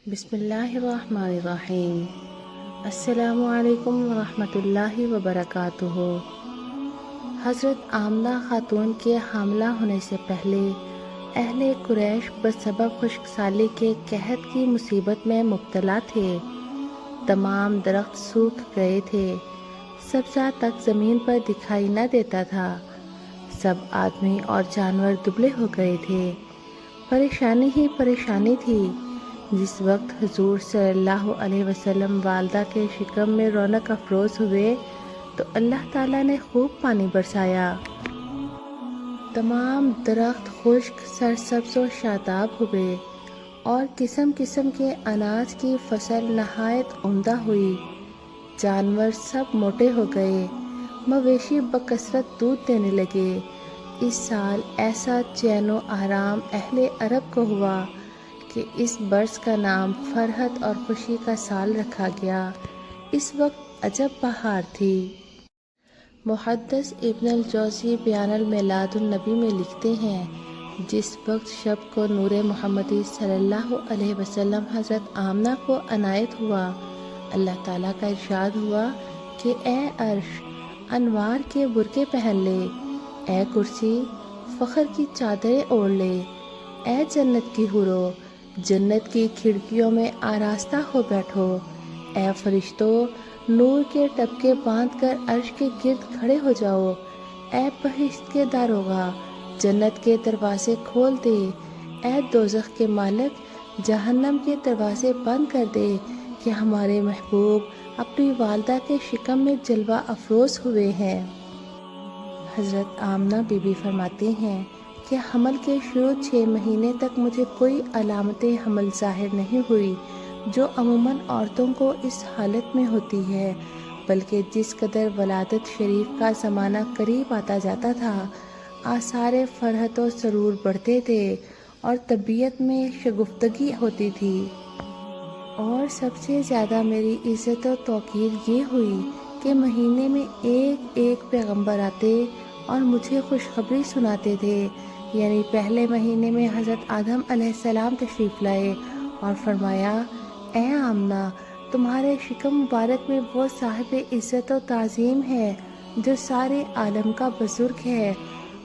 بسم اللہ الرحمن الرحیم۔ السلام علیکم ورحمۃ اللہ وبرکاتہ۔ حضرت آمنہ خاتون کے حاملہ ہونے سے پہلے اہل قریش بسبب خشک سالی کے قحط کی مصیبت میں مبتلا تھے۔ تمام درخت سوکھ گئے تھے، سبزہ تک زمین پر دکھائی نہ دیتا تھا، سب آدمی اور جانور دبلے ہو گئے تھے۔ پریشانی ہی پریشانی تھی۔ جس وقت حضور صلی اللہ علیہ وسلم والدہ کے شکم میں رونق افروز ہوئے تو اللہ تعالیٰ نے خوب پانی برسایا۔ تمام درخت خشک سرسبز و شاداب ہوئے اور قسم قسم کے اناج کی فصل نہایت عمدہ ہوئی۔ جانور سب موٹے ہو گئے، مویشی بکثرت دودھ دینے لگے۔ اس سال ایسا چین و آرام اہل عرب کو ہوا کہ اس برس کا نام فرحت اور خوشی کا سال رکھا گیا۔ اس وقت عجب بہار تھی۔ محدث ابن الجوزی بیان المیلاد النبی میں لکھتے ہیں، جس وقت شب کو نور محمدی صلی اللہ علیہ وسلم حضرت آمنہ کو عنایت ہوا، اللہ تعالیٰ کا ارشاد ہوا کہ اے عرش انوار کے برقع پہن لے، اے کرسی فخر کی چادریں اوڑھ لے، اے جنت کی حورو جنت کی کھڑکیوں میں آراستہ ہو بیٹھو، اے فرشتوں نور کے ٹپکے باندھ کر عرش کے گرد کھڑے ہو جاؤ، اے بہشت کے داروغہ جنت کے دروازے کھول دے، اے دوزخ کے مالک جہنم کے دروازے بند کر دے کہ ہمارے محبوب اپنی والدہ کے شکم میں جلوہ افروز ہوئے ہیں۔ حضرت آمنہ بی بی فرماتی ہیں کہ حمل کے شروع 6 مہینے تک مجھے کوئی علامت حمل ظاہر نہیں ہوئی، جو عموماً عورتوں کو اس حالت میں ہوتی ہے، بلکہ جس قدر ولادت شریف کا زمانہ قریب آتا جاتا تھا، آثار فرحت و سرور بڑھتے تھے اور طبیعت میں شگفتگی ہوتی تھی۔ اور سب سے زیادہ میری عزت و توقیر یہ ہوئی کہ مہینے میں ایک پیغمبر آتے اور مجھے خوشخبری سناتے تھے۔ یعنی پہلے مہینے میں حضرت آدم علیہ السلام تشریف لائے اور فرمایا، اے آمنہ تمہارے شکم مبارک میں وہ صاحب عزت و تعظیم ہے جو سارے عالم کا بزرگ ہے۔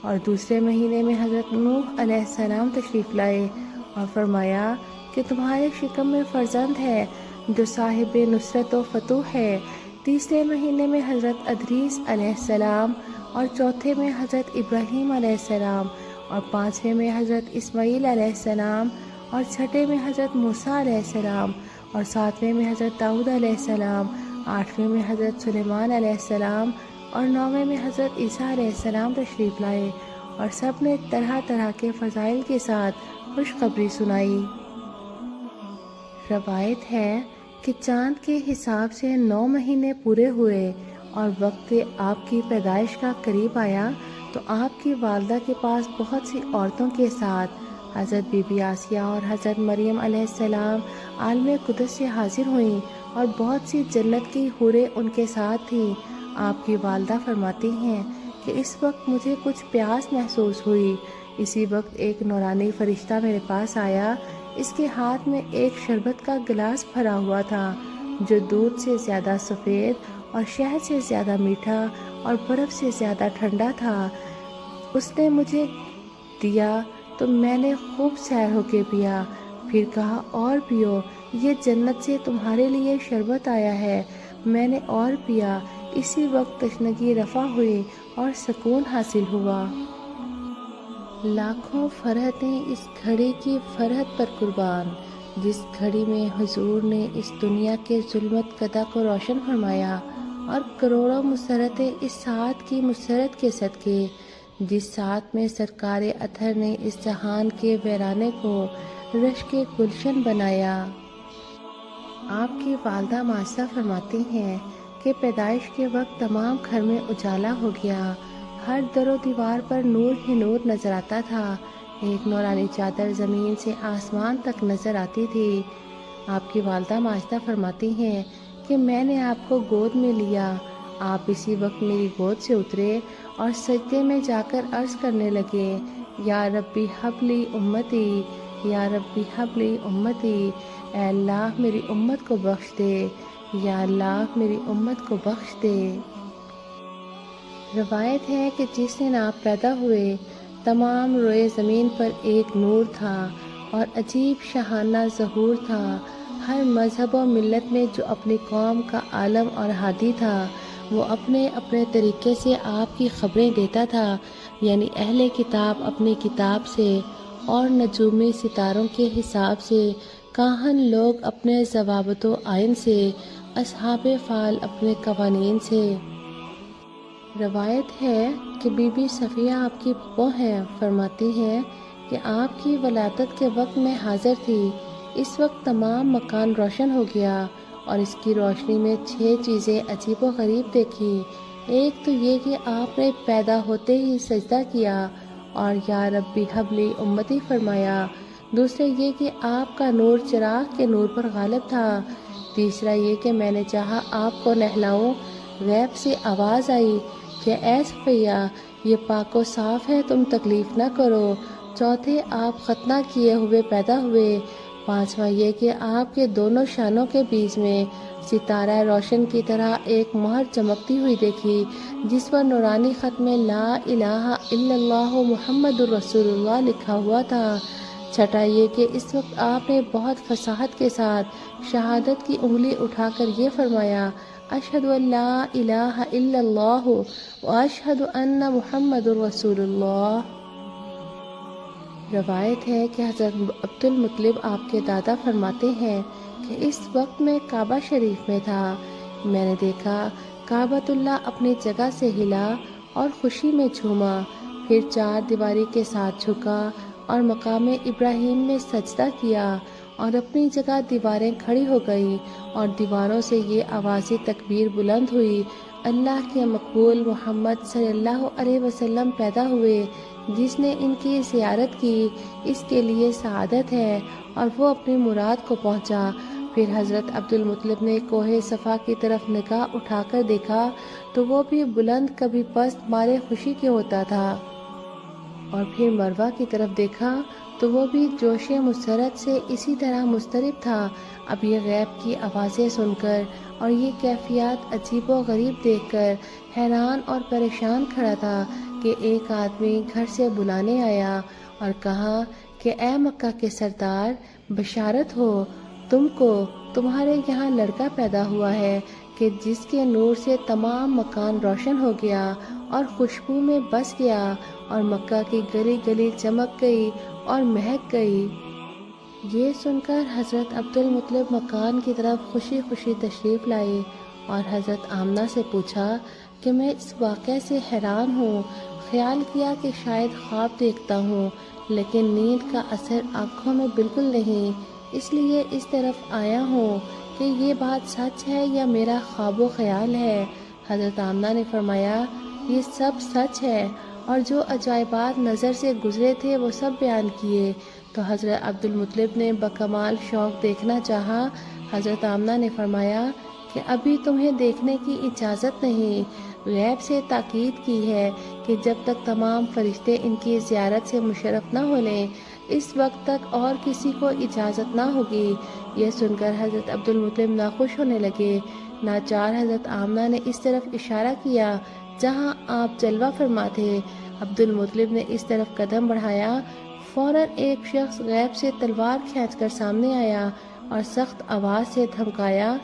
اور دوسرے مہینے میں حضرت نوح علیہ السلام تشریف لائے اور فرمایا کہ تمہارے شکم میں فرزند ہے جو صاحب نصرت و فتوح ہے۔ تیسرے مہینے میں حضرت ادریس علیہ السلام اور چوتھے میں حضرت ابراہیم علیہ السلام اور پانچویں میں حضرت اسماعیل علیہ السلام اور چھٹے میں حضرت موسیٰ علیہ السلام اور ساتویں میں حضرت داؤد علیہ السلام، آٹھویں میں حضرت سلیمان علیہ السلام اور نویں میں حضرت عیسیٰ علیہ السلام تشریف لائے اور سب نے طرح طرح کے فضائل کے ساتھ خوشخبری سنائی۔ روایت ہے کہ چاند کے حساب سے 9 مہینے پورے ہوئے اور وقت آپ کی پیدائش کا قریب آیا تو آپ کی والدہ کے پاس بہت سی عورتوں کے ساتھ حضرت بی بی آسیہ اور حضرت مریم علیہ السلام عالم قدس سے حاضر ہوئیں اور بہت سی جنت کی حوریں ان کے ساتھ تھیں۔ آپ کی والدہ فرماتی ہیں کہ اس وقت مجھے کچھ پیاس محسوس ہوئی۔ اسی وقت ایک نورانی فرشتہ میرے پاس آیا، اس کے ہاتھ میں ایک شربت کا گلاس بھرا ہوا تھا جو دودھ سے زیادہ سفید اور شہد سے زیادہ میٹھا اور برف سے زیادہ ٹھنڈا تھا۔ اس نے مجھے دیا تو میں نے خوب سیر ہو کے پیا، پھر کہا اور پیو، یہ جنت سے تمہارے لیے شربت آیا ہے۔ میں نے اور پیا، اسی وقت تشنگی رفع ہوئی اور سکون حاصل ہوا۔ لاکھوں فرحتیں اس گھڑی کی فرحت پر قربان، جس گھڑی میں حضور نے اس دنیا کے ظلمت کدہ کو روشن فرمایا، اور کروڑوں مسرتیں اس ساعت کی مسرت کے صدقے، جس ساعت میں سرکار اطہر نے اس جہان کے ویرانے کو رشک گلشن بنایا۔ آپ کی والدہ ماجدہ فرماتی ہیں کہ پیدائش کے وقت تمام گھر میں اجالا ہو گیا، ہر در و دیوار پر نور ہی نور نظر آتا تھا، ایک نورانی چادر زمین سے آسمان تک نظر آتی تھی۔ آپ کی والدہ ماجدہ فرماتی ہیں کہ میں نے آپ کو گود میں لیا، آپ اسی وقت میری گود سے اترے اور سجدے میں جا کر عرض کرنے لگے، یا ربی حب لی امتی، یا ربی حبلی امتی، اے اللہ میری امت کو بخش دے، یا اللہ میری امت کو بخش دے۔ روایت ہے کہ جس دن آپ پیدا ہوئے تمام روئے زمین پر ایک نور تھا اور عجیب شاہانہ ظہور تھا۔ ہر مذہب و ملت میں جو اپنی قوم کا عالم اور ہادی تھا وہ اپنے اپنے طریقے سے آپ کی خبریں دیتا تھا، یعنی اہل کتاب اپنی کتاب سے اور نجومی ستاروں کے حساب سے، کاہن لوگ اپنے ضوابط و آئین سے، اصحاب فال اپنے قوانین سے۔ روایت ہے کہ بی بی صفیہ آپ کی پھوپھو ہیں، فرماتی ہیں کہ آپ کی ولادت کے وقت میں حاضر تھی۔ اس وقت تمام مکان روشن ہو گیا اور اس کی روشنی میں 6 چیزیں عجیب و غریب دیکھی۔ ایک تو یہ کہ آپ نے پیدا ہوتے ہی سجدہ کیا اور یا ربی حبلی امتی فرمایا۔ دوسرے یہ کہ آپ کا نور چراغ کے نور پر غالب تھا۔ تیسرا یہ کہ میں نے چاہا آپ کو نہلاؤں، غیب سے آواز آئی کہ اے صفیہ یہ پاک و صاف ہے، تم تکلیف نہ کرو۔ چوتھے آپ ختنہ کیے ہوئے پیدا ہوئے۔ پانچواں یہ کہ آپ کے دونوں شانوں کے بیچ میں ستارہ روشن کی طرح ایک مہر چمکتی ہوئی دیکھی جس پر نورانی خط میں لا الہ الا اللہ محمد الرسول اللہ لکھا ہوا تھا۔ چھٹا یہ کہ اس وقت آپ نے بہت فصاحت کے ساتھ شہادت کی انگلی اٹھا کر یہ فرمایا، اشہد ان لا الہ الا اللہ واشہد ان محمد الرسول اللہ۔ روایت ہے کہ حضرت عبد المطلب آپ کے دادا فرماتے ہیں کہ اس وقت میں کعبہ شریف میں تھا، میں نے دیکھا کعبۃ اللہ اپنی جگہ سے ہلا اور خوشی میں جھوما، پھر 4 دیواری کے ساتھ جھکا اور مقام ابراہیم میں سجدہ کیا اور اپنی جگہ دیواریں کھڑی ہو گئیں اور دیواروں سے یہ آوازیں تکبیر بلند ہوئی، اللہ کے مقبول محمد صلی اللہ علیہ وسلم پیدا ہوئے، جس نے ان کی زیارت کی اس کے لیے سعادت ہے اور وہ اپنی مراد کو پہنچا۔ پھر حضرت عبد المطلب نے کوہ صفا کی طرف نگاہ اٹھا کر دیکھا تو وہ بھی بلند کبھی پست مارے خوشی کے ہوتا تھا، اور پھر مروہ کی طرف دیکھا تو وہ بھی جوش مسرت سے اسی طرح مضطرب تھا۔ اب یہ غیب کی آوازیں سن کر اور یہ کیفیات عجیب و غریب دیکھ کر حیران اور پریشان کھڑا تھا کہ ایک آدمی گھر سے بلانے آیا اور کہا کہ اے مکہ کے سردار، بشارت ہو، تم کو تمہارے یہاں لڑکا پیدا ہوا ہے کہ جس کے نور سے تمام مکان روشن ہو گیا اور خوشبو میں بس گیا اور مکہ کی گلی گلی چمک گئی اور مہک گئی۔ یہ سن کر حضرت عبد المطلب مکان کی طرف خوشی خوشی تشریف لائے اور حضرت آمنہ سے پوچھا کہ میں اس واقعے سے حیران ہوں، خیال کیا کہ شاید خواب دیکھتا ہوں، لیکن نیند کا اثر آنکھوں میں بالکل نہیں، اس لیے اس طرف آیا ہوں کہ یہ بات سچ ہے یا میرا خواب و خیال ہے۔ حضرت آمنہ نے فرمایا، یہ سب سچ ہے، اور جو عجائبات نظر سے گزرے تھے وہ سب بیان کیے۔ تو حضرت عبد المطلب نے بکمال شوق دیکھنا چاہا۔ حضرت آمنہ نے فرمایا کہ ابھی تمہیں دیکھنے کی اجازت نہیں، غیب سے تاکید کی ہے کہ جب تک تمام فرشتے ان کی زیارت سے مشرف نہ ہو لیں اس وقت تک اور کسی کو اجازت نہ ہوگی۔ یہ سن کر حضرت عبد المطلب ناخوش ہونے لگے۔ ناچار حضرت آمنہ نے اس طرف اشارہ کیا جہاں آپ جلوہ فرما تھے۔ عبد المطلب نے اس طرف قدم بڑھایا، فوراً ایک شخص غیب سے تلوار کھینچ کر سامنے آیا اور سخت آواز سے دھمکایا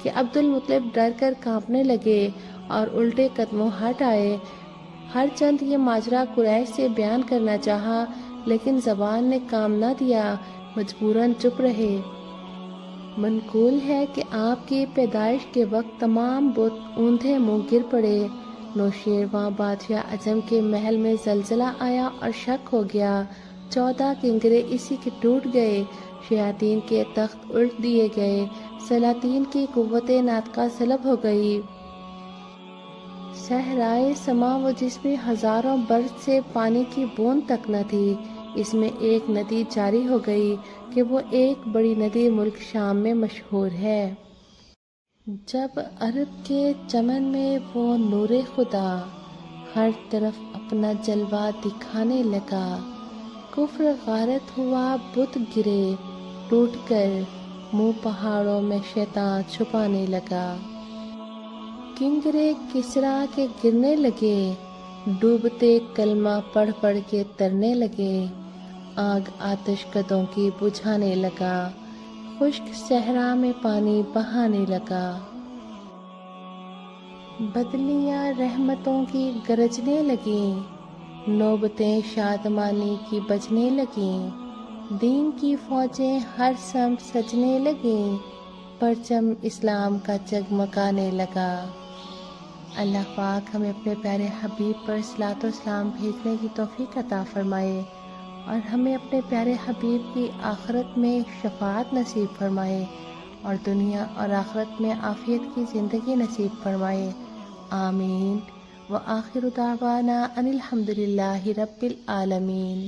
کہ عبد المطلب ڈر کر کانپنے لگے اور الٹے قدموں ہٹ آئے۔ ہر چند یہ ماجرا قریش سے بیان کرنا چاہا لیکن زبان نے کام نہ دیا، مجبوراً چپ رہے۔ منقول ہے کہ آپ کی پیدائش کے وقت تمام بت اوندھے منہ گر پڑے۔ نوشیروان بادشاہ عجم کے محل میں زلزلہ آیا اور شک ہو گیا، 14 کنگرے اسی کے ٹوٹ گئے، شیاطین کے تخت الٹ دیے گئے، سلاطین کی قوت ناطقہ سلب ہو گئی۔ صحرائے سما وہ جس میں ہزاروں برس سے پانی کی بوند تک نہ تھی، اس میں ایک ندی جاری ہو گئی کہ وہ ایک بڑی ندی ملک شام میں مشہور ہے۔ جب عرب کے چمن میں وہ نور خدا ہر طرف اپنا جلوہ دکھانے لگا، کفر غارت ہوا، بت گرے ٹوٹ کر، منہ پہاڑوں میں شیطان چھپانے لگا۔ کنگرے کسریٰ کے گرنے لگے، ڈوبتے کلمہ پڑھ پڑھ کے ترنے لگے۔ آگ آتش کدوں کی بجھانے لگا، خشک صحرا میں پانی بہانے لگا۔ بدلیاں رحمتوں کی گرجنے لگیں، نوبتیں شادمانی کی بجنے لگیں۔ دین کی فوجیں ہر سمت سجنے لگیں، پرچم اسلام کا جگمگانے لگا۔ اللہ پاک ہمیں اپنے پیارے حبیب پر صلاۃ و سلام بھیجنے کی توفیق عطا فرمائے، اور ہمیں اپنے پیارے حبیب کی آخرت میں شفاعت نصیب فرمائے، اور دنیا اور آخرت میں عافیت کی زندگی نصیب فرمائے۔ آمین۔ وآخر دعوانا ان الحمد للہ رب العالمین۔